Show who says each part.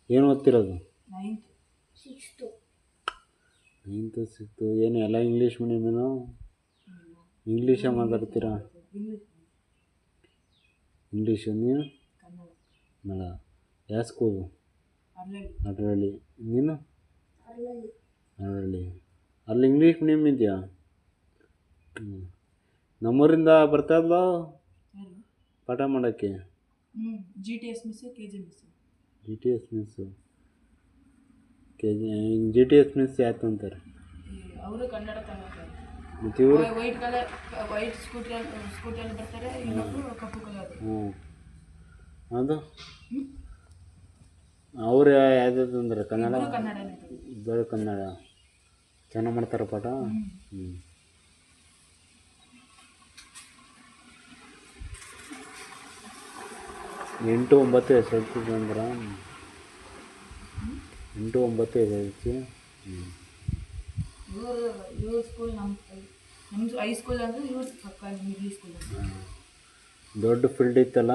Speaker 1: ಏನು ಓದ್ತಿರೋದು?
Speaker 2: Ninth sixth.
Speaker 1: Ninth sixth. ಏನು ಎಲ್ಲ ಇಂಗ್ಲೀಷ್ ಮೀಡಿಯಮೇನೋ? ಇಂಗ್ಲೀಷೇ ಮಾತಾಡ್ತೀರಾ? ಇಂಗ್ಲೀಷು. ನೀನು? ಕನ್ನಡ. ಯಾವ ಸ್ಕೂಲು? ಅರಳಳ್ಳಿ. ನೀನು? ಅರಳಳ್ಳಿ. ಅಲ್ಲಿ ಇಂಗ್ಲೀಷ್ ಮೀಡಿಯಮ್ ಇದೆಯಾ? ಹ್ಞೂ. ನಮ್ಮೂರಿಂದ ಬರ್ತಾಯಿದ್ಲೋ ಪಾಠ ಮಾಡೋಕ್ಕೆ?
Speaker 2: GTS miss, KG miss.
Speaker 1: GTS miss, GTS miss ಯಾಕೆ ಅಂತಾರೆ?
Speaker 2: ಅವರು ಕನ್ನಡ ತಗೋತಾರೆ.
Speaker 1: ಮತ್ತು ಇವರು
Speaker 2: ವೈಟ್ ಕಲರ್, ವೈಟ್ ಸ್ಕೂಟಿಯಲ್ಲಿ ಬರ್ತಾರೆ, ಇನ್ನೊಬ್ರು ಕಪ್ಪು ಕಲರ್.
Speaker 1: ಹ್ಞೂ. ಅದು ಅವ್ರು ಯಾವ್ದು ಅಂದ್ರೆ ಕನ್ನಡ?
Speaker 2: ಕನ್ನಡನೇ.
Speaker 1: ಇಬ್ಬರು ಕನ್ನಡ. ಚೆನ್ನಾಗಿ ಮಾಡ್ತಾರೆ ಪಾಠ? ಹ್ಞೂ. 8, 9 SLC ಅಂದ್ರೆ 8, 9 SLC.
Speaker 2: ಇವ್ರ ಸ್ಕೂಲ್ ನಮ್ಮದು ಹೈಸ್ಕೂಲ್ ಅಂದರೆ ಇವ್ರ ಪಕ್ಕ ಮಿಡ್ಲ್ ಸ್ಕೂಲ್.
Speaker 1: ದೊಡ್ಡ ಫೀಲ್ಡ್ ಇತ್ತಲ್ಲ.